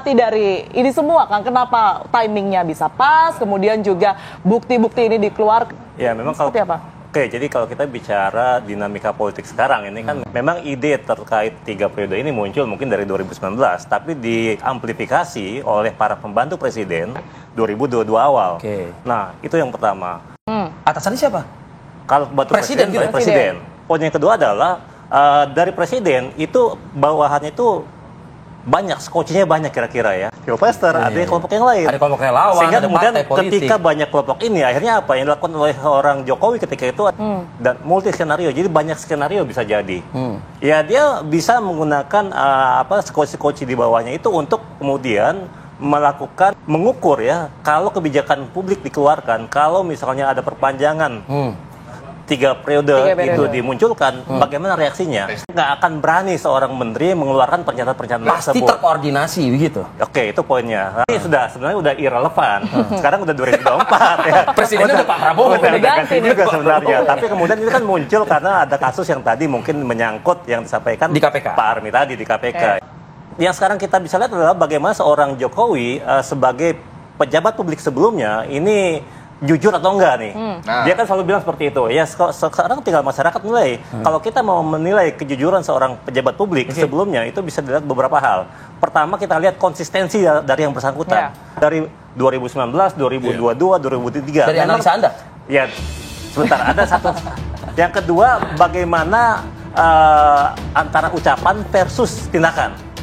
arti dari ini semua, Kang? Kenapa timingnya bisa pas, kemudian juga bukti-bukti ini dikeluarkan? Ya, memang kalau seperti apa? Oke, jadi kalau kita bicara dinamika politik sekarang ini kan memang ide terkait 3 periode ini muncul mungkin dari 2019, tapi diamplifikasi oleh para pembantu presiden 2022 awal. Oke. Nah, itu yang pertama. Atasannya siapa? Kalau pembantu Presiden presiden, gitu? presiden. Poin yang kedua adalah dari presiden itu bawahannya itu banyak, skocinya banyak kira-kira ya. Pilpester, ada yang kelompok yang lain. Ada kelompok yang lawan, Sehingga ada kemudian partai politik. ketika banyak kelompok ini, akhirnya apa yang dilakukan oleh orang Jokowi ketika itu dan multi skenario, jadi banyak skenario bisa jadi. Ya dia bisa menggunakan skoci-skoci di bawahnya itu untuk kemudian melakukan mengukur ya kalau kebijakan publik dikeluarkan, kalau misalnya ada perpanjangan 3 periode itu dimunculkan, bagaimana reaksinya? Nggak akan berani seorang menteri mengeluarkan pernyataan-pernyataan Pasti tersebut. terkoordinasi begitu. Oke, itu poinnya. Ini sebenarnya udah irrelevan. Sekarang udah 2024 ya. Presidennya udah Pak Prabowo. Udah ganti ganti nih. juga sebenarnya. Tapi kemudian itu kan muncul karena ada kasus yang tadi mungkin menyangkut yang disampaikan Di KPK. Pak Armi tadi di KPK. Yang sekarang kita bisa lihat adalah bagaimana seorang Jokowi sebagai pejabat publik sebelumnya ini jujur atau enggak nih. Dia kan selalu bilang seperti itu. Ya sekarang tinggal masyarakat nilai. Kalau kita mau menilai kejujuran seorang pejabat publik sebelumnya itu bisa dilihat beberapa hal. Pertama kita lihat konsistensi dari yang bersangkutan. Dari 2019, 2022, 2023. Dari analisa Anda? Ya, sebentar ada satu. Yang kedua bagaimana antara ucapan versus tindakan.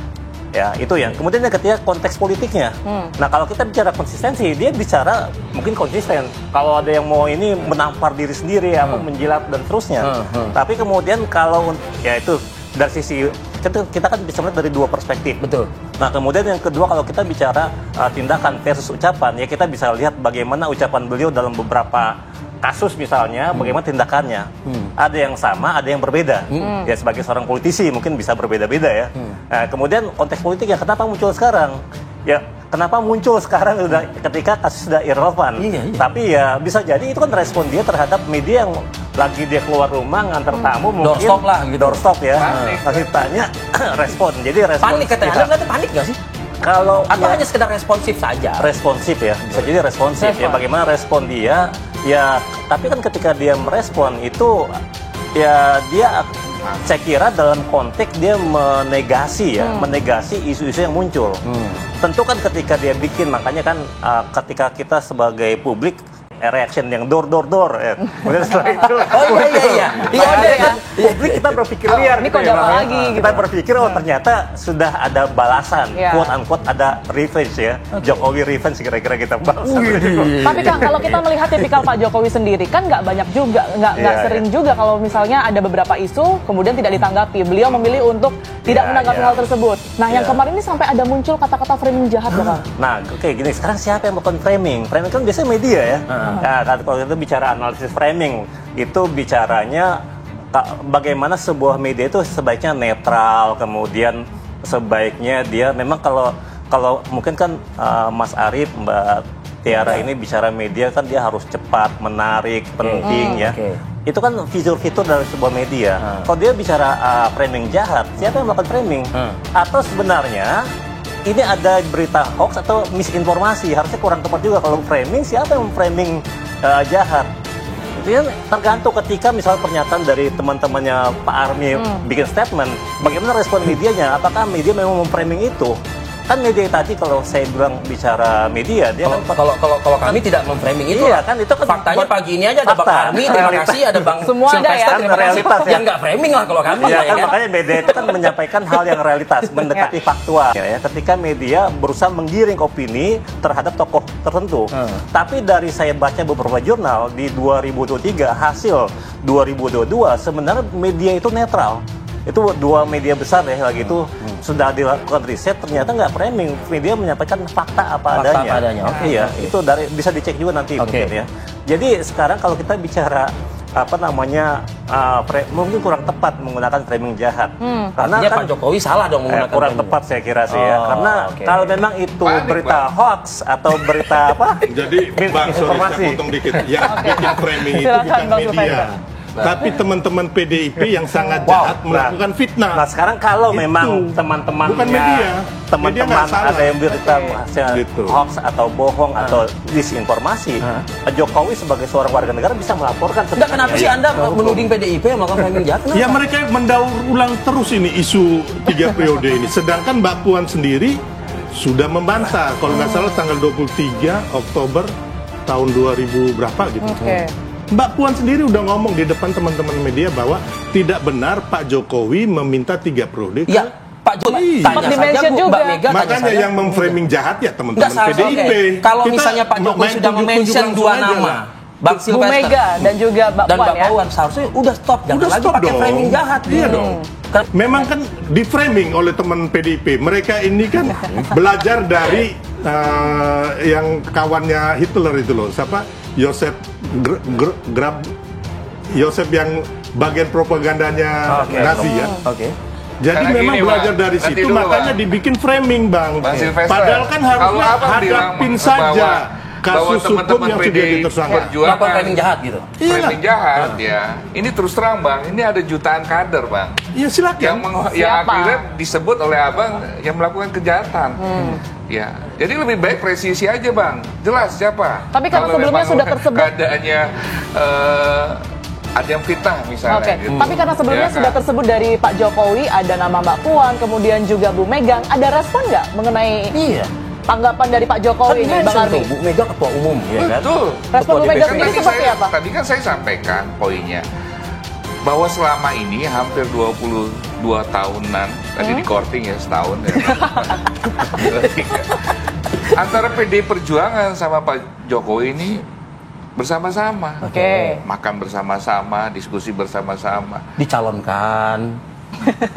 Ya, itu ya. Kemudian yang ketiga konteks politiknya. Nah, kalau kita bicara konsistensi, dia bicara mungkin konsisten. Kalau ada yang mau ini menampar diri sendiri, apa menjilat dan seterusnya. Tapi kemudian kalau ya itu dari sisi kita kan bisa melihat dari dua perspektif. Betul. Nah, kemudian yang kedua kalau kita bicara tindakan versus ucapan, ya kita bisa lihat bagaimana ucapan beliau dalam beberapa kasus misalnya, bagaimana tindakannya. Ada yang sama, ada yang berbeda. Ya sebagai seorang politisi mungkin bisa berbeda-beda ya. Nah, kemudian konteks politiknya kenapa muncul sekarang? Ya kenapa muncul sekarang ketika kasus sudah irrelevan? Tapi ya bisa jadi itu kan respon dia terhadap media yang lagi dia keluar rumah ngantar tamu mungkin Doorstop lah gitu. Doorstop ya. Kasih tanya respon. Jadi respon Panik katanya. Anda ngeliatnya panik nggak sih? kalau Atau ya, hanya sekedar responsif saja? responsif ya, bisa jadi responsif ya. Bagaimana respon dia? Ya, tapi kan ketika dia merespon itu, ya dia, saya kira dalam konteks dia menegasi ya, menegasi isu-isu yang muncul. Tentu kan ketika dia bikin, makanya kan ketika kita sebagai publik reaction yang door ya. Kemudian setelah itu publik kita berpikir liar ini gitu kode ya, Bang, ya. lagi Kita gitu. berpikir ternyata sudah ada balasan, quote unquote ada revenge ya. Jokowi revenge kira-kira kita bahas. Tapi Kang, kalau kita melihat tipikal Pak Jokowi sendiri kan nggak banyak juga, nggak sering juga kalau misalnya ada beberapa isu kemudian tidak ditanggapi. Beliau memilih untuk tidak menanggapi hal tersebut. Nah, yang kemarin ini sampai ada muncul kata-kata framing jahat loh, Kang. Nah, oke gini, sekarang siapa yang melakukan framing? Framing kan biasanya media ya. Nah, kalau kita bicara analisis framing, itu bicaranya bagaimana sebuah media itu sebaiknya netral, kemudian sebaiknya dia memang kalau mungkin kan Mas Arief, Mbak Tiara ini bicara media kan dia harus cepat, menarik, penting ya. Itu kan fitur-fitur dari sebuah media. Kalau dia bicara framing jahat, siapa yang melakukan framing? Atau sebenarnya ini ada berita hoax atau misinformasi? Harusnya kurang tepat juga kalau framing. Siapa yang framing jahat? Itu kan tergantung ketika misalnya pernyataan dari teman-temannya Pak Armi bikin statement, bagaimana respon medianya? Apakah media memang memframing itu? Kan media tadi kalau saya bilang bicara media, dia kalau kami tidak memframing itu. Iya, kan itu kan faktanya pagi ini aja ada Bang Armi, terima kasih, ada Bang Semua ada ya, Sylvester, terima kasih. realitas ya. Yang nggak framing lah kalau kami. Ya, kan kan? makanya media itu kan menyampaikan hal yang realitas, mendekati faktual. Ya, ketika media berusaha menggiring opini terhadap tokoh tertentu. Tapi dari saya baca beberapa jurnal di 2023 hasil 2022 sebenarnya media itu netral. Itu dua media besar ya lagi itu sudah dilakukan riset, ternyata nggak framing, media menyampaikan fakta apa adanya. Iya, itu bisa dicek juga nanti mungkin ya. Jadi sekarang kalau kita bicara mungkin kurang tepat menggunakan framing jahat. Karena artinya kan Pak Jokowi salah dong menggunakan kurang framing. tepat saya kira sih ya. Karena kalau memang itu berita hoax atau berita Jadi Bang, sorry saya potong dikit. Yang bikin framing itu Silakan, bukan Bang media. Sylvester. tapi teman-teman PDIP yang sangat jahat melakukan fitnah. Nah sekarang kalau memang bukan media. Media teman-teman nggak salah. ada yang berita Gitu. hoax atau bohong atau disinformasi, Pak Jokowi sebagai seorang warga negara bisa melaporkan. Enggak, kenapa sih Anda menuding PDIP melakukan framing jahat? Ya mereka mendaur ulang terus ini isu 3 periode ini. Sedangkan Mbak Puan sendiri sudah membantah. Kalau nggak salah tanggal 23 Oktober tahun 2000 berapa gitu. Mbak Puan sendiri udah ngomong di depan teman-teman media bahwa tidak benar Pak Jokowi meminta 3 periode. Ya, Pak Jokowi tanya saja Bu, Mbak Mega tanya Makanya saja. yang memframing jahat ya teman-teman PDIP. Kalau misalnya Pak Jokowi sudah mention 2 nama, Bang Bu Silvester Mega dan juga Mbak dan Puan Mbak ya. Puan, seharusnya udah stop, jangan Udah lagi stop pakai dong. framing jahat. Iya dong. Memang kan di framing oleh teman PDIP. Mereka ini kan belajar dari yang kawannya Hitler itu loh. Siapa? Joseph Joseph yang bagian propagandanya Nazi ya. Jadi Karena memang gini, belajar Bang, dari nanti situ dulu, makanya Bang. dibikin framing Bang. Silvester, Padahal kan kalau harusnya Abang bilang hadapin bahwa saja kasus hukum teman-teman yang sudah PDI ditersangka. Perjuangan Kenapa framing jahat gitu? framing jahat ya. Ini terus terang Bang, ini ada jutaan kader Bang. Ya silakan. Yang Siapa? akhirnya disebut oleh Abang yang melakukan kejahatan. Ya, jadi lebih baik presisi aja Bang. Jelas siapa. Tapi karena Kalau sebelumnya memang sudah tersebut. keadaannya ada yang fitnah misalnya. Oke, gitu. tapi karena sebelumnya Ya, sudah kan? tersebut dari Pak Jokowi, ada nama Mbak Puan, kemudian juga Bu Mega, ada respon nggak mengenai Iya. tanggapan dari Pak Jokowi ini, Bang Armi? Bu Mega ketua umum, ya kan? Betul. Respon Bu Mega Kan sendiri tadi seperti apa? Tadi kan saya sampaikan poinnya bahwa selama ini hampir 22 tahunan tadi di korting ya setahun ya. Antara PD Perjuangan sama Pak Jokowi ini bersama-sama. Oke. Makan bersama-sama, diskusi bersama-sama, Dicalonkan.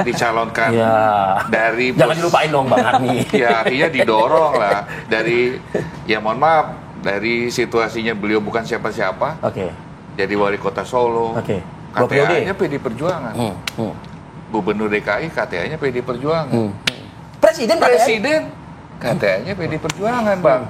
dicalonkan Ya. dari Jangan dilupain dong Bang Armi. ya artinya didorong lah dari ya mohon maaf dari situasinya beliau bukan siapa-siapa Oke. jadi wali kota Solo. Oke. 2 periode. KTA-nya PD Perjuangan. Gubernur DKI KTA-nya PD Perjuangan. Presiden KTN? Presiden KTA-nya PD Perjuangan, Bang.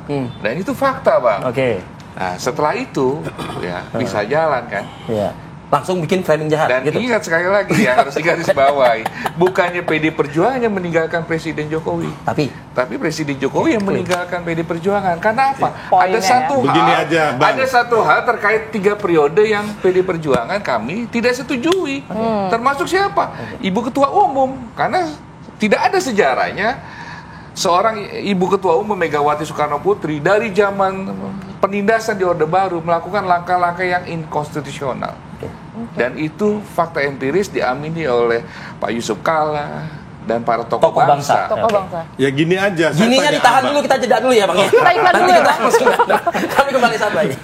Dan itu fakta, Bang. Oke. Nah, setelah itu ya bisa jalan kan. Ya. Langsung bikin framing jahat Dan gitu. ingat sekali lagi yang harus digarisbawahi, bukannya PD Perjuangan yang meninggalkan Presiden Jokowi. Tapi Presiden Jokowi yang meninggalkan PD Perjuangan. Karena apa? Poinnya Begini aja, Bang. Ada satu hal terkait 3 periode yang PD Perjuangan kami tidak setujui. Termasuk siapa? Ibu Ketua Umum. Karena tidak ada sejarahnya seorang Ibu Ketua Umum Megawati Soekarno Putri dari zaman penindasan di Orde Baru melakukan langkah-langkah yang inkonstitusional. Dan itu fakta empiris diamini oleh Pak Yusuf Kalla dan para tokoh bangsa. Tokoh bangsa. Ya gini aja. saya Gininya tanya ditahan Abang. dulu, kita jeda dulu ya Bang ya. Kita iklan Nanti dulu ya, kita Bang. langsung kami kembali saat lagi.